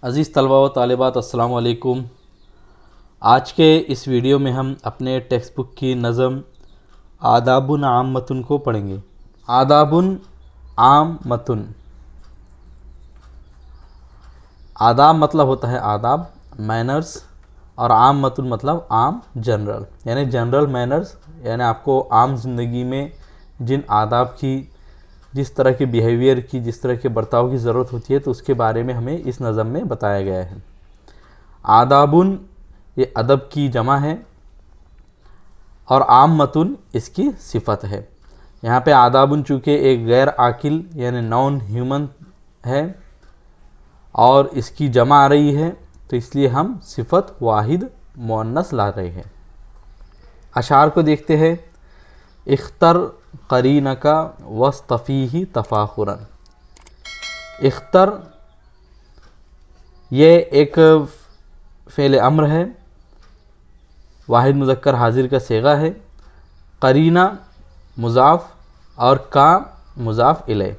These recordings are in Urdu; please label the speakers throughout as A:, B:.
A: عزیز طلباء و طالبات السلام علیکم۔ آج کے اس ویڈیو میں ہم اپنے ٹیکسٹ بک کی نظم آداب عامۃ کو پڑھیں گے۔ آداب عامۃ، آداب مطلب ہوتا ہے آداب، مینرز، اور عامۃ مطلب عام، جنرل، یعنی جنرل مینرز، یعنی آپ کو عام زندگی میں جن آداب کی، جس طرح کے بیہیویئر کی، جس طرح کے برتاؤ کی ضرورت ہوتی ہے، تو اس کے بارے میں ہمیں اس نظم میں بتایا گیا ہے۔ آداب یہ ادب کی جمع ہے اور عامۃ اس کی صفت ہے۔ یہاں پہ آداب چونکہ ایک غیر عاقل یعنی نان ہیومن ہے اور اس کی جمع آ رہی ہے، تو اس لیے ہم صفت واحد مؤنث لا رہے ہیں۔ اشعار کو دیکھتے ہیں۔ اختر قرینک واصطفیہ تفاخرا۔ اختر یہ ایک فعل امر ہے، واحد مذکر حاضر کا صیغہ ہے۔ قرینہ مضاف اور کا مضاف الیہ۔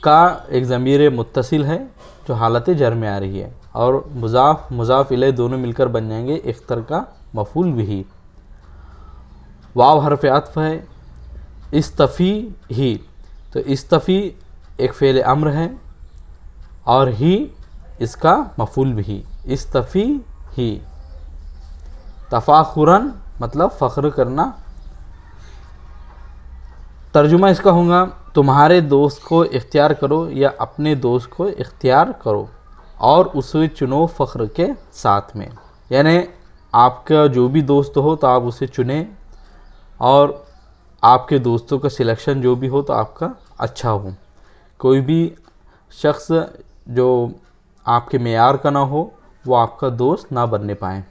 A: کا ایک ضمیر متصل ہے جو حالت جر میں آ رہی ہے، اور مضاف مضاف الیہ دونوں مل کر بن جائیں گے اختر کا مفعول بہ۔ واو حرف عطف ہے۔ استفی ہی، تو استفی ایک فعل امر ہے اور ہی اس کا مفعول بہ، استفی ہی۔ تفاخراً مطلب فخر کرنا۔ ترجمہ اس کا ہوگا تمہارے دوست کو اختیار کرو یا اپنے دوست کو اختیار کرو اور اسے چنو فخر کے ساتھ میں، یعنی آپ کا جو بھی دوست ہو تو آپ اسے چنیں، اور آپ کے دوستوں کا سلیکشن جو بھی ہو تو آپ کا اچھا ہو۔ کوئی بھی شخص جو آپ کے معیار کا نہ ہو وہ آپ کا دوست نہ بننے پائیں۔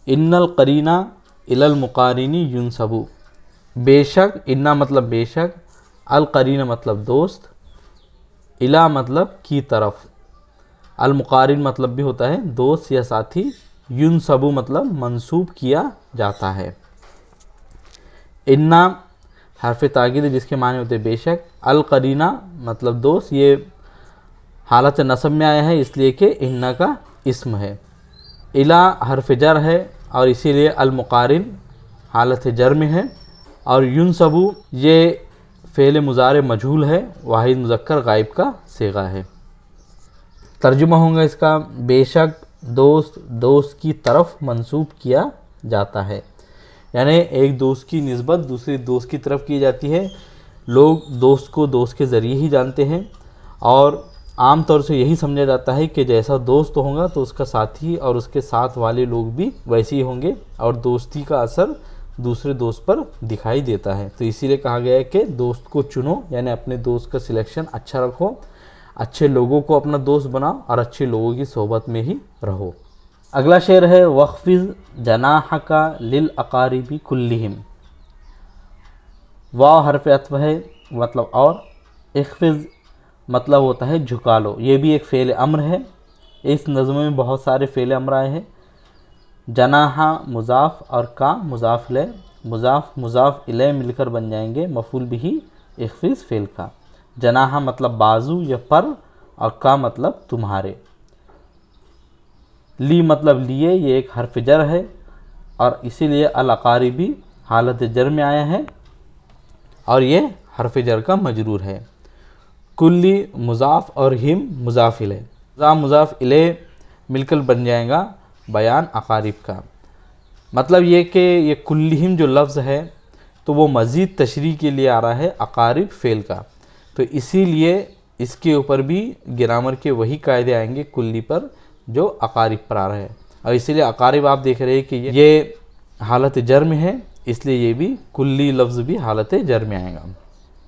A: ان القرین الی المقارن ینسب۔ بے شک، انا مطلب بے شک، القرین مطلب دوست، الی مطلب کی طرف، المقارن مطلب بھی ہوتا ہے دوست یا ساتھی، ینسب مطلب منسوب کیا جاتا ہے۔ انا حرف تاکید جس کے معنی ہوتے بے شک، القرینہ مطلب دوست، یہ حالت نصب میں آیا ہے اس لیے کہ انا کا اسم ہے۔ الی حرف جر ہے اور اسی لیے المقارن حالت جر میں ہے، اور ینسب یہ فعل مضارع مجہول ہے، واحد مذکر غائب کا صیغہ ہے۔ ترجمہ ہوگا اس کا بے شک دوست دوست کی طرف منسوب کیا جاتا ہے، یعنی ایک دوست کی نسبت دوسرے دوست کی طرف کی جاتی ہے۔ لوگ دوست کو دوست کے ذریعے ہی جانتے ہیں، اور عام طور سے یہی سمجھا جاتا ہے کہ جیسا دوست ہوگا تو اس کا ساتھی اور اس کے ساتھ والے لوگ بھی ویسے ہی ہوں گے، اور دوستی کا اثر دوسرے دوست پر دکھائی دیتا ہے۔ تو اسی لیے کہا گیا ہے کہ دوست کو چنو، یعنی اپنے دوست کا سلیکشن اچھا رکھو، اچھے لوگوں کو اپنا دوست بناؤ اور اچھے لوگوں کی صحبت میں ہی رہو۔ اگلا شعر ہے وَخْفِضْ جَنَاحَكَ لِلْأَقَارِبِ كُلِّهِمْ۔ واو حرف عطف ہے مطلب اور، اخفض مطلب ہوتا ہے جھکا لو، یہ بھی ایک فعل امر ہے۔ اس نظم میں بہت سارے فعل امر آئے ہیں۔ جناح مضاف اور کا مضاف الیہ، مضاف مضاف الیہ مل کر بن جائیں گے مفعول بہ اخفض فعل کا۔ جناح مطلب بازو یا پر، اور کا مطلب تمہارے۔ لی مطلب لیے، یہ ایک حرف جر ہے اور اسی لیے الاقاربی حالت جر میں آیا ہے اور یہ حرف جر کا مجرور ہے۔ کلی مضاف اور ہم مضاف الیہ، مضاف مضاف الیہ مل کر بن جائے گا بیان اقارب کا۔ مطلب یہ کہ یہ کلہم جو لفظ ہے تو وہ مزید تشریح کے لیے آ رہا ہے اقارب فعل کا، تو اسی لیے اس کے اوپر بھی گرامر کے وہی قاعدے آئیں گے کلی پر جو اقارب پر آ رہا ہے، اور اسی لیے اقارب آپ دیکھ رہے ہیں کہ یہ حالت جر میں ہے، اس لیے یہ بھی کلی لفظ بھی حالت جر میں آئے گا۔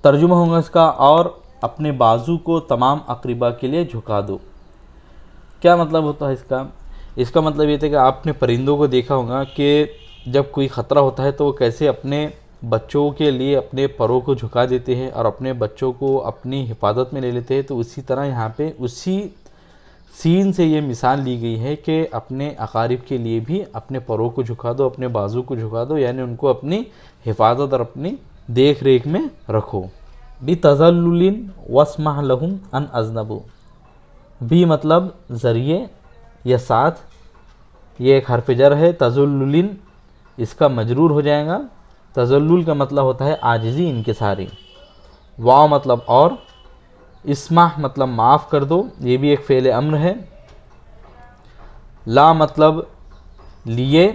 A: ترجمہ ہوگا اس کا اور اپنے بازو کو تمام اقربا کے لیے جھکا دو۔ کیا مطلب ہوتا ہے اس کا؟ اس کا مطلب یہ تھا کہ آپ نے پرندوں کو دیکھا ہوگا کہ جب کوئی خطرہ ہوتا ہے تو وہ کیسے اپنے بچوں کے لیے اپنے پروں کو جھکا دیتے ہیں اور اپنے بچوں کو اپنی حفاظت میں لے لیتے ہیں، تو اسی طرح یہاں پہ اسی سین سے یہ مثال لی گئی ہے کہ اپنے اقارب کے لیے بھی اپنے پروں کو جھکا دو، اپنے بازو کو جھکا دو، یعنی ان کو اپنی حفاظت اور اپنی دیکھ ریکھ میں رکھو۔ بِتَذَلُّلٍ وَاسْمَحْ لَهُمْ أَنْ أَذْنَبُوا۔ بھی مطلب ذریعے یا ساتھ، یہ ایک حرف جر ہے. تذلل اس کا مجرور ہو جائے گا. تذلل کا مطلب ہوتا ہے عاجزی، انکساری. واو مطلب اور. اسمح مطلب معاف کر دو، یہ بھی ایک فعل امر ہے. لا مطلب لیے،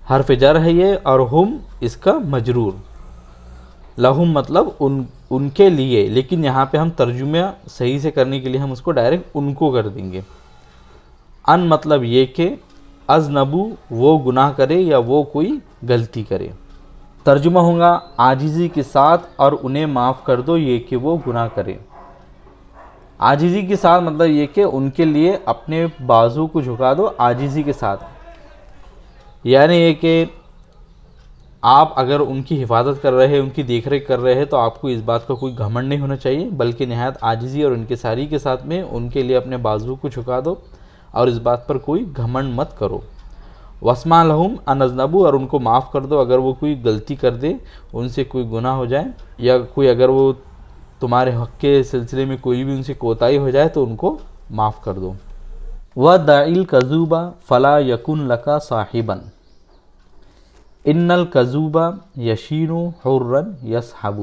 A: حرف جر ہے یہ، اور ہم اس کا مجرور. لہم مطلب ان کے لیے، لیکن یہاں پہ ہم ترجمہ صحیح سے کرنے کے لیے ہم اس کو ڈائریکٹ ان کو کر دیں گے. ان مطلب یہ کہ اذنبو وہ گناہ کرے یا وہ کوئی غلطی کرے. ترجمہ ہوگا عاجزی کے ساتھ اور انہیں معاف کر دو یہ کہ وہ گناہ کرے. عاجزی کے ساتھ مطلب یہ کہ ان کے لیے اپنے بازو کو جھکا دو عاجزی کے ساتھ. یعنی یہ کہ آپ اگر ان کی حفاظت کر رہے ہیں، ان کی دیکھ ریکھ کر رہے ہیں، تو آپ کو اس بات کا کوئی گھمنڈ نہیں ہونا چاہیے، بلکہ نہایت عاجزی اور انکساری کے ساتھ میں ان کے لیے اپنے بازو کو جھکا دو اور اس بات پر کوئی گھمنڈ مت کرو. واسمع لہم ان اذنبوا، اور ان کو معاف کر دو اگر وہ کوئی غلطی کر دے، ان سے کوئی گناہ ہو جائے، یا کوئی اگر وہ تمہارے حق کے سلسلے میں کوئی بھی ان سے کوتاہی ہو جائے تو ان کو معاف کر دو. وَدَعِ الْكَذُوبَ فَلَا يَكُنْ لَكَ صَاحِبًا ان الکذوب یشین حرا یصحب.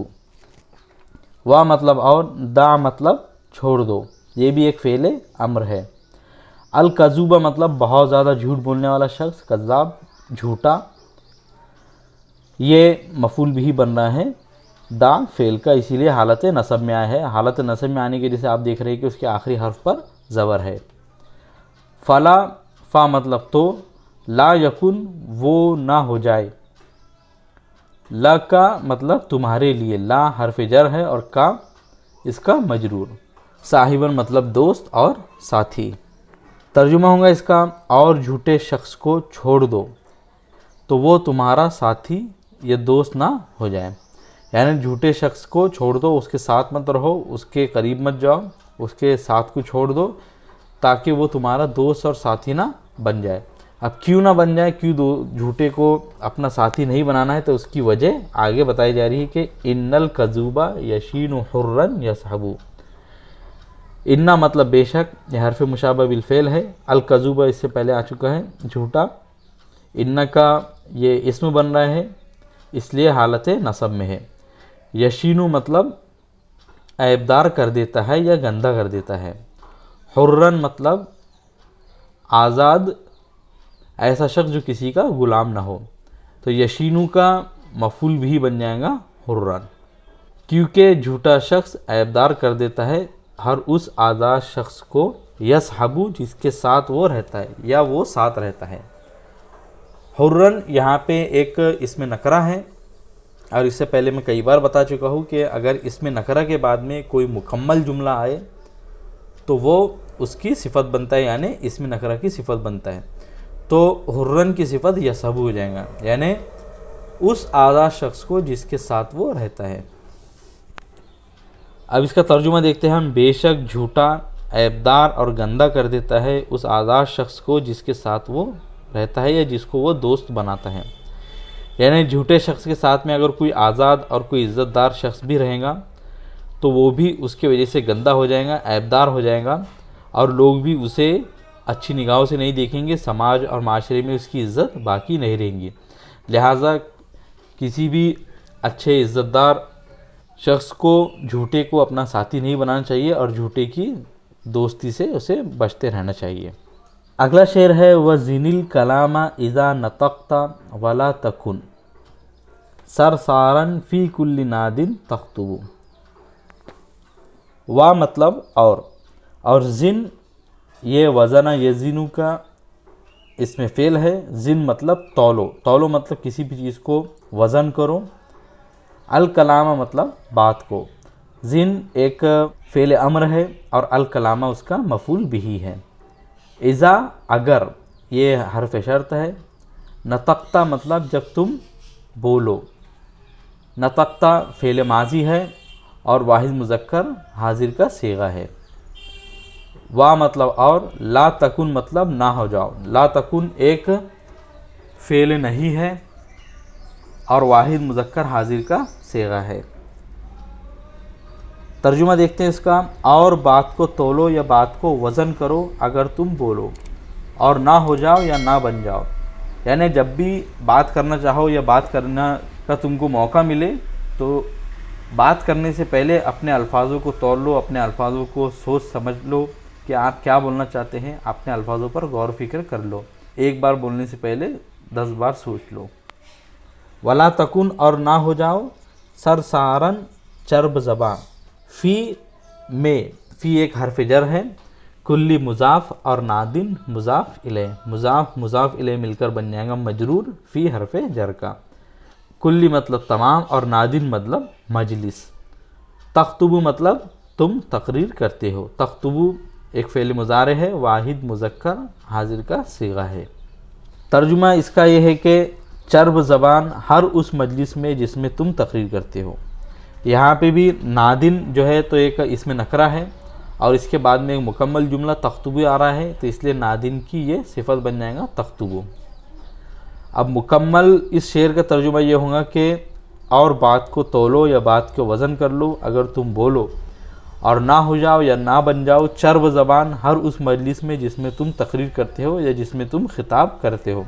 A: وا مطلب اور، دع مطلب چھوڑ دو، یہ بھی ایک فعل امر ہے. الکذوب مطلب بہت زیادہ جھوٹ بولنے والا شخص، کذاب جھوٹا. یہ مفعول بھی بن رہا ہے دع فعل کا، اسی لیے حالت نصب میں آیا ہے. حالت نصب میں آنے کی وجہ سے آپ دیکھ رہے ہیں کہ اس کے آخری حرف پر زبر ہے. فلا فا مطلب تو، لا یکن وہ نہ ہو جائے. لا کا مطلب تمہارے لیے، لا حرف جر ہے اور کا اس کا مجرور. صاحباً مطلب دوست اور ساتھی. ترجمہ ہوگا اس کا اور جھوٹے شخص کو چھوڑ دو تو وہ تمہارا ساتھی یا دوست نہ ہو جائے. یعنی جھوٹے شخص کو چھوڑ دو، اس کے ساتھ مت رہو، اس کے قریب مت جاؤ، اس کے ساتھ کو چھوڑ دو تاکہ وہ تمہارا دوست اور ساتھی نہ بن جائے. اب کیوں نہ بن جائے، کیوں جھوٹے کو اپنا ساتھی نہیں بنانا ہے، تو اس کی وجہ آگے بتائی جا رہی ہے کہ ان الکذوب یشین حرا یصحب. انا مطلب بے شک، یہ حرف مشابہ بالفعل ہے. الکذوب اس سے پہلے آ چکا ہے جھوٹا. ان کا یہ اسم بن رہا ہے اس لیے حالت نصب میں ہے. یشین مطلب عیبدار کر دیتا ہے یا گندہ کر دیتا ہے. حرن مطلب آزاد، ایسا شخص جو کسی کا غلام نہ ہو. تو یشینو کا مفعول بھی بن جائے گا حرن، کیونکہ جھوٹا شخص عیبدار کر دیتا ہے ہر اس آزاد شخص کو، یصحب جس کے ساتھ وہ رہتا ہے یا وہ ساتھ رہتا ہے. حرن یہاں پہ ایک اسم نکرہ ہے، اور اس سے پہلے میں کئی بار بتا چکا ہوں کہ اگر اسم نکرہ کے بعد میں کوئی مکمل جملہ آئے تو وہ اس کی صفت بنتا ہے، یعنی اسم نکرہ کی صفت بنتا ہے. تو حرن کی صفت یصحب ہو جائے گا، یعنی اس آزاد شخص کو جس کے ساتھ وہ رہتا ہے. اب اس کا ترجمہ دیکھتے ہیں ہم. بے شک جھوٹا عیبدار اور گندا کر دیتا ہے اس آزاد شخص کو جس کے ساتھ وہ رہتا ہے یا جس کو وہ دوست بناتا ہے. یعنی جھوٹے شخص کے ساتھ میں اگر کوئی آزاد اور کوئی عزت دار شخص بھی رہے گا تو وہ بھی اس کی وجہ سے گندا ہو جائے گا، عیبدار ہو جائے گا، اور لوگ بھی اسے اچھی نگاہوں سے نہیں دیکھیں گے، سماج اور معاشرے میں اس کی عزت باقی نہیں رہیں گی. لہٰذا کسی بھی اچھے عزت دار شخص کو جھوٹے کو اپنا ساتھی نہیں بنانا چاہیے اور جھوٹے کی دوستی سے اسے بچتے رہنا چاہیے. اگلا شعر ہے وَزِنِ الْكَلَامَ إِذَا نَطَقْتَ وَلَا تَكُنْ سَرْسَارًا فِي كُلِّ نَادٍ تَخْطُبُ. وا مطلب اور زن یہ وزن یزینو کا اس میں فعل ہے. زن مطلب تولو مطلب کسی بھی چیز کو وزن کرو. الکلام مطلب بات کو. زن ایک فعل امر ہے اور الکلامہ اس کا مفعول بھی ہے. اذا اگر یہ حرف شرط ہے. نطقتا مطلب جب تم بولو. نطقتا فعل ماضی ہے اور واحد مذکر حاضر کا صیغہ ہے. وا مطلب اور. لا تکن مطلب نہ ہو جاؤ. لا تکن ایک فعل نہیں ہے اور واحد مذکر حاضر کا صیغہ ہے. ترجمہ دیکھتے ہیں اس کا، اور بات کو تولو یا بات کو وزن کرو اگر تم بولو، اور نہ ہو جاؤ یا نہ بن جاؤ، یعنی جب بھی بات کرنا چاہو یا بات کرنا کا تم کو موقع ملے تو بات کرنے سے پہلے اپنے الفاظوں کو تول لو، اپنے الفاظوں کو سوچ سمجھ لو کہ آپ کیا بولنا چاہتے ہیں، اپنے الفاظوں پر غور و فکر کر لو، ایک بار بولنے سے پہلے 10 بار سوچ لو۔ ولا تکن، اور نہ ہو جاؤ، سرسارن چرب زباں، فی میں، فی ایک حرف جر ہے، کلی مضاف اور نادن مضاف الیہ، مضاف مضاف الیہ مل کر بن جائے گا مجرور فی حرف جر کا، کلی مطلب تمام اور نادن مطلب مجلس، تخطبو مطلب تم تقریر کرتے ہو، تخطبو ایک فعل مضارع ہے، واحد مذکر حاضر کا صیغہ ہے۔ ترجمہ اس کا یہ ہے کہ چرب زبان ہر اس مجلس میں جس میں تم تقریر کرتے ہو۔ یہاں پہ بھی نادن جو ہے تو ایک اس میں نکرہ ہے اور اس کے بعد میں ایک مکمل جملہ تخطبو آ رہا ہے، تو اس لیے نادن کی یہ صفت بن جائے گا تخطبو۔ اب مکمل اس شعر کا ترجمہ یہ ہوگا کہ اور بات کو تولو یا بات کو وزن کر لو اگر تم بولو، اور نہ ہو جاؤ یا نہ بن جاؤ چرب زبان ہر اس مجلس میں جس میں تم تقریر کرتے ہو یا جس میں تم خطاب کرتے ہو،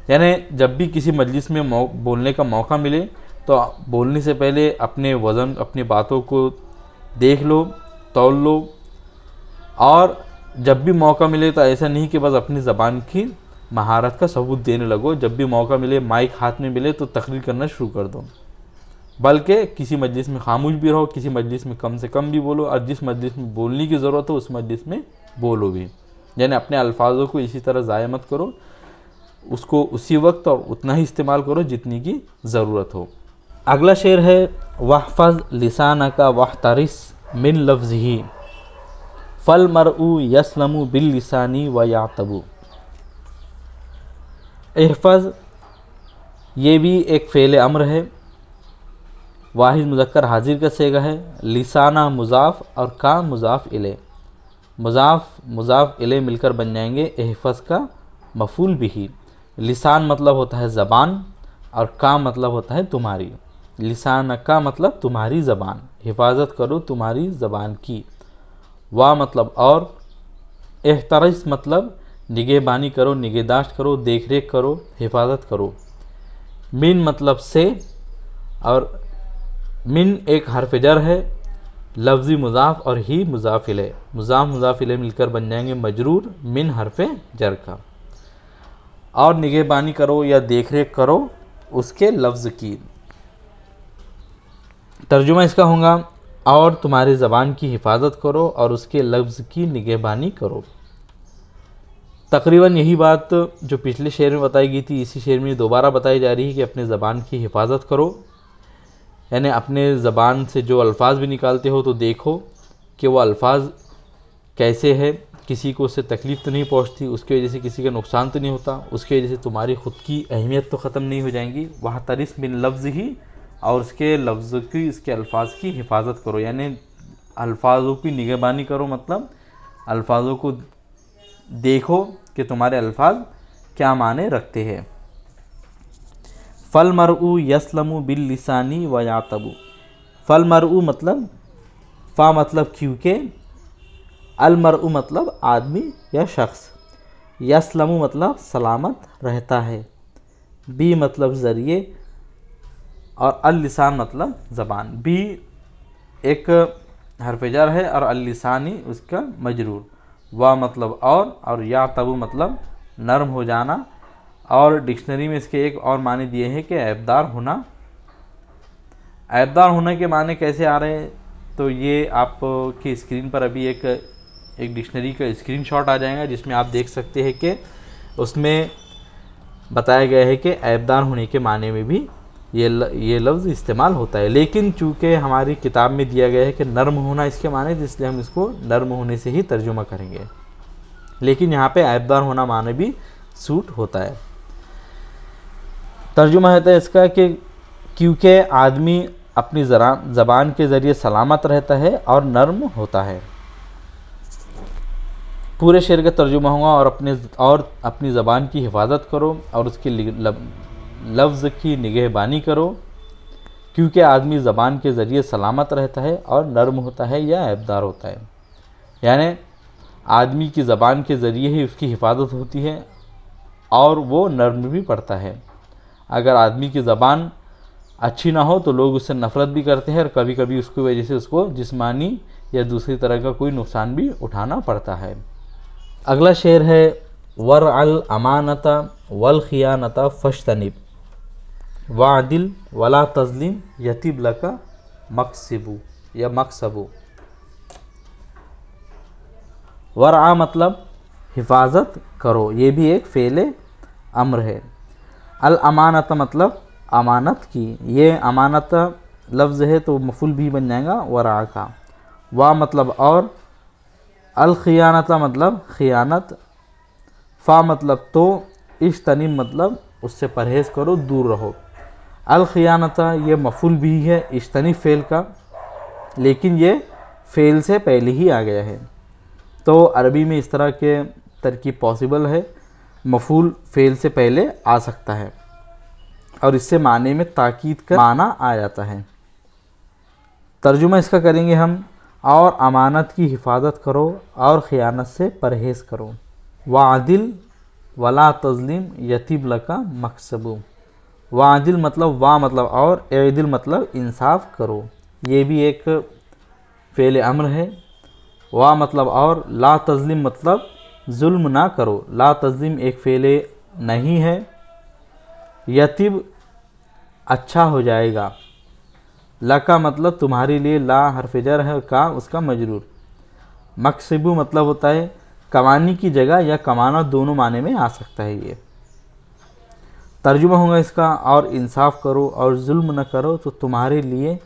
A: یعنی جب بھی کسی مجلس میں بولنے کا موقع ملے تو بولنے سے پہلے اپنے وزن اپنی باتوں کو دیکھ لو، تول لو، اور جب بھی موقع ملے تو ایسا نہیں کہ بس اپنی زبان کی مہارت کا ثبوت دینے لگو، جب بھی موقع ملے مائک ہاتھ میں ملے تو تقریر کرنا شروع کر دو، بلکہ کسی مجلس میں خاموش بھی رہو، کسی مجلس میں کم سے کم بھی بولو، اور جس مجلس میں بولنے کی ضرورت ہو اس مجلس میں بولو بھی، یعنی اپنے الفاظوں کو اسی طرح ضائع مت کرو، اس کو اسی وقت اور اتنا ہی استعمال کرو جتنی کی ضرورت ہو۔ اگلا شعر ہے وَاحْفَظْ لِسَانَكَ وَاحْتَرِسْ مِنْ لَفْظِهِ فَالْمَرْءُ يَسْلَمُ بِاللِّسَانِ وَيَعْتَبُ۔ احفظ یہ بھی ایک فعل امر ہے، واحد مذکر حاضر کا صیغہ ہے، لسانہ مضاف اور کا مضاف الیہ، مضاف مضاف الیہ مل کر بن جائیں گے احفظ کا مفعول بھی۔ لسان مطلب ہوتا ہے زبان اور کا مطلب ہوتا ہے تمہاری، لسان کا مطلب تمہاری زبان، حفاظت کرو تمہاری زبان کی، وا مطلب اور، احترس مطلب نگہبانی کرو، نگہداشت کرو، دیکھ ریکھ کرو، حفاظت کرو، من مطلب سے، اور من ایک حرف جر ہے، لفظی مضاف اور ہی مضاف الیہ، مضاف مضاف الیہ مل کر بن جائیں گے مجرور من حرف جر کا، اور نگہبانی کرو یا دیکھ ریکھ کرو اس کے لفظ کی۔ ترجمہ اس کا ہوگا اور تمہاری زبان کی حفاظت کرو اور اس کے لفظ کی نگہبانی کرو۔ تقریباً یہی بات جو پچھلے شعر میں بتائی گئی تھی اسی شعر میں دوبارہ بتائی جا رہی ہے کہ اپنے زبان کی حفاظت کرو، یعنی اپنے زبان سے جو الفاظ بھی نکالتے ہو تو دیکھو کہ وہ الفاظ کیسے ہے، کسی کو اس سے تکلیف تو نہیں پہنچتی، اس کی وجہ سے کسی کا نقصان تو نہیں ہوتا، اس کی وجہ سے تمہاری خود کی اہمیت تو ختم نہیں ہو جائیں گی۔ وَاحْتَرِسْ مِنْ لَفْظِهِ، اور اس کے لفظ کی، اس کے الفاظ کی حفاظت کرو، یعنی الفاظوں کی نگہبانی کرو، مطلب الفاظوں کو دیکھو کہ تمہارے الفاظ کیا معنی رکھتے ہیں۔ فَالْمَرْءُ يَسْلَمُ بِاللِّسَانِ وَيَعْتَبُ، فَالْمَرْءُ مطلب، فا مطلب کیونکہ، المرء مطلب آدمی یا شخص، یسلم مطلب سلامت رہتا ہے، بی مطلب ذریعے، اور اللسان مطلب زبان، بی ایک حرف جر ہے اور اللسانی اس کا مجرور، وا مطلب اور یعتب مطلب نرم ہو جانا، اور ڈکشنری میں اس کے ایک اور معنی دیے ہیں کہ عیبدار ہونا۔ عیبدار ہونے کے معنی کیسے آ رہے ہیں تو یہ آپ کی اسکرین پر ابھی ایک ڈکشنری کا اسکرین شاٹ آ جائے گا جس میں آپ دیکھ سکتے ہیں کہ اس میں بتایا گیا ہے کہ عیبدار ہونے کے معنی میں بھی یہ لفظ استعمال ہوتا ہے، لیکن چونکہ ہماری کتاب میں دیا گیا ہے کہ نرم ہونا اس کے معنی، اس لیے ہم اس کو نرم ہونے سے ہی ترجمہ کریں گے، لیکن یہاں پہ عیبدار ہونا معنی بھی سوٹ ہوتا ہے۔ ترجمہ ہوتا ہے اس کا کہ کیونکہ آدمی اپنی زبان کے ذریعے سلامت رہتا ہے اور نرم ہوتا ہے۔ پورے شعر کا ترجمہ ہوگا اور اپنی زبان کی حفاظت کرو اور اس کے لفظ کی نگہبانی کرو، کیونکہ آدمی زبان کے ذریعے سلامت رہتا ہے اور نرم ہوتا ہے یا عیبدار ہوتا ہے، یعنی آدمی کی زبان کے ذریعے ہی اس کی حفاظت ہوتی ہے اور وہ نرم بھی پڑتا ہے۔ اگر آدمی کی زبان اچھی نہ ہو تو لوگ اس سے نفرت بھی کرتے ہیں اور کبھی کبھی اس کی وجہ سے اس کو جسمانی یا دوسری طرح کا کوئی نقصان بھی اٹھانا پڑتا ہے۔ اگلا شعر ہے ورع الامانۃ والخیانۃ فاجتنب وعدل ولا تظلم یطب لک مکسب یا مکسب۔ ورع مطلب حفاظت کرو، یہ بھی ایک فعل امر ہے۔ الامانۃ مطلب امانت کی، یہ امانت لفظ ہے تو مفعول بھی بن جائے گا ورع کا۔ وا مطلب اور، الخیانۃ مطلب خیانت، فا مطلب تو، اجتنب مطلب اس سے پرہیز کرو، دور رہو۔ الخیانۃ یہ مفعول بھی ہے اجتنب فعل کا، لیکن یہ فعل سے پہلے ہی آ گیا ہے، تو عربی میں اس طرح کے ترکیب پاسبل ہے، مفعول فعل سے پہلے آ سکتا ہے اور اس سے معنی میں تاکید کا معنی آ جاتا ہے۔ ترجمہ اس کا کریں گے ہم، اور امانت کی حفاظت کرو اور خیانت سے پرہیز کرو۔ وعدل ولا تظلم یطب لک مکسب۔ وعدل مطلب وا مطلب اور، اعدل مطلب انصاف کرو، یہ بھی ایک فعل امر ہے۔ وا مطلب اور، لا تظلم مطلب ظلم نہ کرو، لا تظلم ایک فعل نہیں ہے۔ یطب اچھا ہو جائے گا، لکا مطلب تمہارے لیے، لا حرف جر ہے، کا اس کا مجرور۔ مکسب مطلب ہوتا ہے کمانے کی جگہ یا کمانا، دونوں معنی میں آ سکتا ہے یہ۔ ترجمہ ہوگا اس کا، اور انصاف کرو اور ظلم نہ کرو تو تمہارے لیے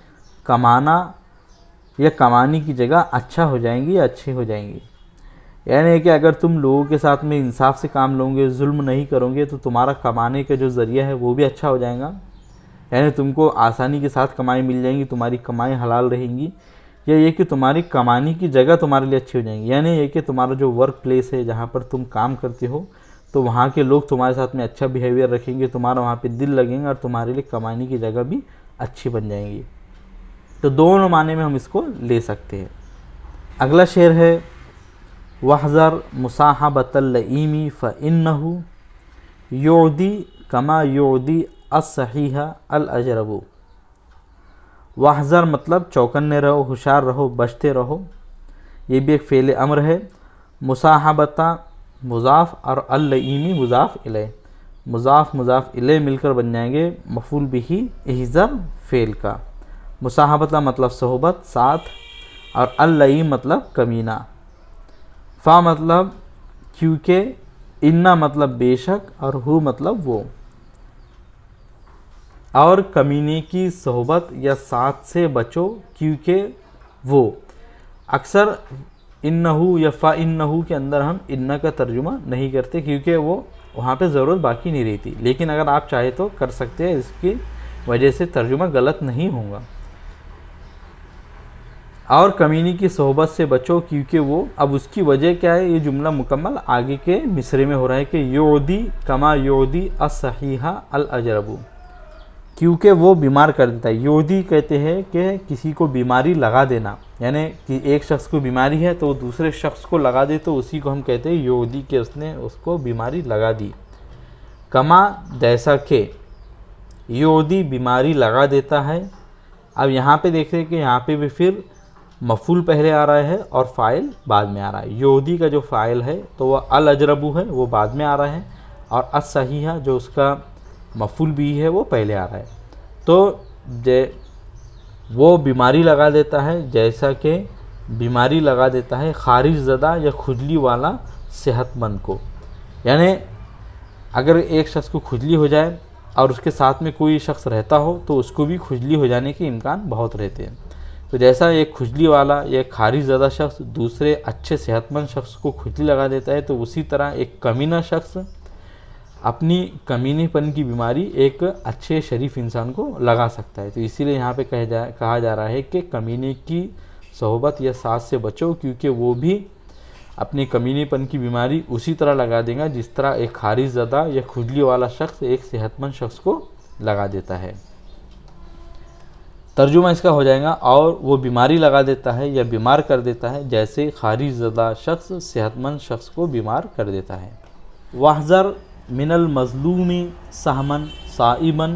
A: کمانا یا کمانے کی جگہ اچھا ہو جائیں گی یا اچھی ہو جائیں گی، یعنی کہ اگر تم لوگوں کے ساتھ میں انصاف سے کام لو گے، ظلم نہیں کرو گے تو تمہارا کمانے کا جو ذریعہ ہے وہ بھی اچھا ہو جائے گا، یعنی تم کو آسانی کے ساتھ کمائی مل جائیں گی، تمہاری کمائی حلال رہیں گی، یا یہ کہ تمہاری کمانے کی جگہ تمہارے لیے اچھی ہو جائیں گی، یعنی یہ کہ تمہارا جو ورک پلیس ہے جہاں پر تم کام کرتے ہو تو وہاں کے لوگ تمہارے ساتھ میں اچھا بیہیویئر رکھیں گے، تمہارا وہاں پہ دل لگیں گا اور تمہارے لیے کمانے کی جگہ بھی اچھی بن جائیں گی، تو دونوں معنی میں ہم اس کو لے سکتے ہیں۔ اگلا شعر ہے وَاحْذَرْ مُصَاحَبَةَ اللَّئِیمِ فَإِنَّهُ يُعْدِي كَمَا يُعْدِي الصَّحِیحَ الْأَجْرَبُ۔ واحذر مطلب چوکنے رہو، ہوشیار رہو، بچتے رہو، یہ بھی ایک فعل امر ہے۔ مصاحبتہ مضاف اور اللئیمی مضاف الیہ، مضاف مضاف الیہ مل کر بن جائیں گے مفعول بہ احذر فعل کا۔ مصاحبتہ مطلب صحبت، ساتھ، اور اللئیم مطلب کمینہ۔ فا مطلب کیونکہ، انا مطلب بے شک، اور ہو مطلب وہ۔ اور کمینے کی صحبت یا ساتھ سے بچو کیونکہ وہ۔ اکثر انہو یا فا انہو کے اندر ہم انہ کا ترجمہ نہیں کرتے کیونکہ وہ وہاں پہ ضرورت باقی نہیں رہتی، لیکن اگر آپ چاہے تو کر سکتے ہیں، اس کی وجہ سے ترجمہ غلط نہیں ہوگا۔ اور کمینے کی صحبت سے بچو کیونکہ وہ، اب اس کی وجہ کیا ہے، یہ جملہ مکمل آگے کے مصرے میں ہو رہا ہے کہ یعدی کما یعدی الصحیح الاجرب، کیونکہ وہ بیمار کر دیتا ہے۔ یعدی کہتے ہیں کہ کسی کو بیماری لگا دینا، یعنی کہ ایک شخص کو بیماری ہے تو وہ دوسرے شخص کو لگا دے تو اسی کو ہم کہتے ہیں یعدی، کہ اس نے اس کو بیماری لگا دی۔ کما جیسا کہ، یعدی بیماری لگا دیتا ہے۔ اب یہاں پہ دیکھ رہے کہ یہاں پہ بھی پھر مفعول پہلے آ رہا ہے اور فاعل بعد میں آ رہا ہے۔ یعدی کا جو فاعل ہے تو وہ الاجرب ہے، وہ بعد میں آ رہا ہے، اور الصحیح جو اس کا مفعول بھی ہے وہ پہلے آ رہا ہے۔ تو وہ بیماری لگا دیتا ہے جیسا کہ بیماری لگا دیتا ہے خارج زدہ یا کھجلی والا صحت مند کو، یعنی اگر ایک شخص کو کھجلی ہو جائے اور اس کے ساتھ میں کوئی شخص رہتا ہو تو اس کو بھی کھجلی ہو جانے کے امکان بہت رہتے ہیں۔ تو جیسا ایک کھجلی والا یا ایک خارج زدہ شخص دوسرے اچھے صحت مند شخص کو کھجلی لگا دیتا ہے، تو اسی طرح ایک کمینہ شخص اپنی کمینے پن کی بیماری ایک اچھے شریف انسان کو لگا سکتا ہے۔ تو اسی لیے یہاں پہ کہا جا رہا ہے کہ کمینے کی صحبت یا ساتھ سے بچو کیونکہ وہ بھی اپنی کمینے پن کی بیماری اسی طرح لگا دے گا جس طرح ایک خارج زدہ یا کھجلی والا شخص ایک صحت مند شخص کو لگا دیتا ہے۔ ترجمہ اس کا ہو جائے گا اور وہ بیماری لگا دیتا ہے یا بیمار کر دیتا ہے جیسے خارج زدہ شخص صحت مند شخص کو بیمار کر دیتا ہے۔ واحذر من المظلوم سہما صائبا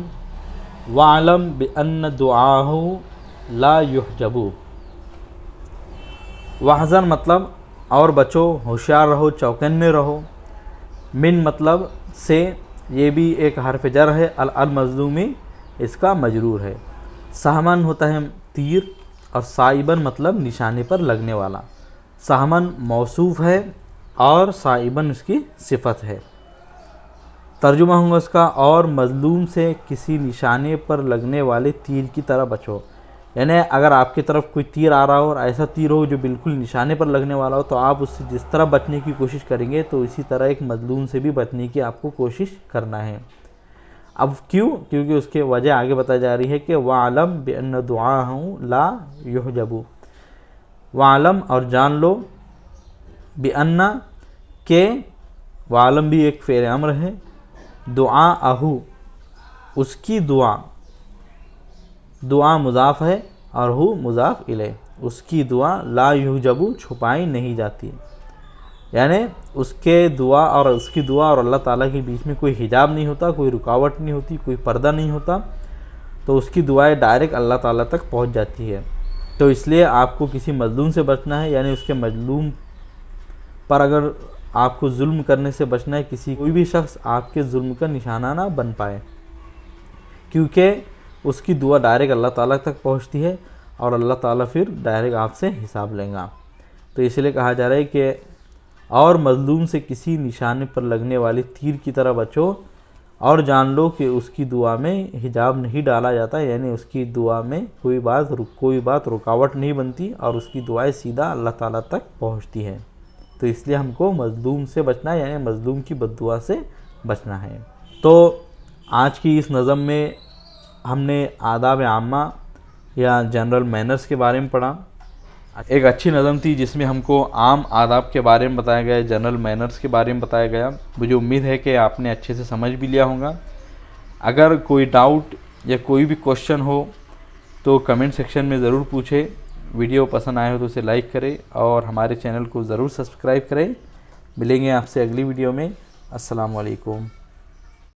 A: وعلم بأن دعاءه لا يحجب۔ واحذر مطلب اور بچو، ہوشیار رہو، چوکنے رہو، من مطلب سے، یہ بھی ایک حرف جر ہے، المظلومی اس کا مجرور ہے، سہمن ہوتا ہے تیر، اور صائبن مطلب نشانے پر لگنے والا، سہمن موصوف ہے اور صائبن اس کی صفت ہے۔ ترجمہ ہوگا اس کا، اور مظلوم سے کسی نشانے پر لگنے والے تیر کی طرح بچو، یعنی اگر آپ کی طرف کوئی تیر آ رہا ہو اور ایسا تیر ہو جو بالکل نشانے پر لگنے والا ہو تو آپ اس سے جس طرح بچنے کی کوشش کریں گے تو اسی طرح ایک مظلوم سے بھی بچنے کی آپ کو کوشش کرنا ہے۔ اب کیوں؟ کیونکہ اس کے وجہ آگے بتائی جا رہی ہے کہ وَعْلَمْ بِأَنَّ دُعَاءَهُ لَا يُحْجَبُ، وَعْلَمْ اور جان لو، بِأَنَّ کہ، وَعْلَمْ بھی ایک فعل امر ہے، دعاءہ اس کی دعا، دعا مضاف ہے اور ہو مضاف الیہ، اس کی دعا لا یحجب چھپائی نہیں جاتی، یعنی اس کے دعا اور اس کی دعا اور اللہ تعالیٰ کے بیچ میں کوئی حجاب نہیں ہوتا، کوئی رکاوٹ نہیں ہوتی، کوئی پردہ نہیں ہوتا، تو اس کی دعائیں ڈائریکٹ اللہ تعالیٰ تک پہنچ جاتی ہے۔ تو اس لیے آپ کو کسی مظلوم سے بچنا ہے، یعنی اس کے مظلوم پر اگر آپ کو ظلم کرنے سے بچنا ہے، کوئی بھی شخص آپ کے ظلم کا نشانہ نہ بن پائے، کیونکہ اس کی دعا ڈائریکٹ اللہ تعالیٰ تک پہنچتی ہے اور اللہ تعالیٰ پھر ڈائریکٹ آپ سے حساب لیں گا۔ تو اس لیے کہا جا رہا ہے کہ اور مظلوم سے کسی نشانے پر لگنے والے تیر کی طرح بچو، اور جان لو کہ اس کی دعا میں حجاب نہیں ڈالا جاتا، یعنی اس کی دعا میں کوئی بات رکاوٹ نہیں بنتی اور اس کی دعائیں سیدھا اللہ تعالیٰ تک پہنچتی ہے۔ تو اس لیے ہم کو مظلوم سے بچنا ہے، یعنی مظلوم کی بد دعا سے بچنا ہے۔ تو آج کی اس نظم میں ہم نے آداب عامہ یا جنرل مینرز کے بارے میں پڑھا۔ ایک اچھی نظم تھی جس میں ہم کو عام آداب کے بارے میں بتایا گیا، جنرل مینرز کے بارے میں بتایا گیا۔ مجھے امید ہے کہ آپ نے اچھے سے سمجھ بھی لیا ہوگا۔ اگر کوئی ڈاؤٹ یا کوئی بھی کوشچن ہو تو کمنٹ سیکشن میں ضرور پوچھیں۔ ویڈیو پسند آئے ہو تو اسے لائک کریں اور ہمارے چینل کو ضرور سبسکرائب کریں۔ ملیں گے آپ سے اگلی ویڈیو میں۔ السلام علیکم۔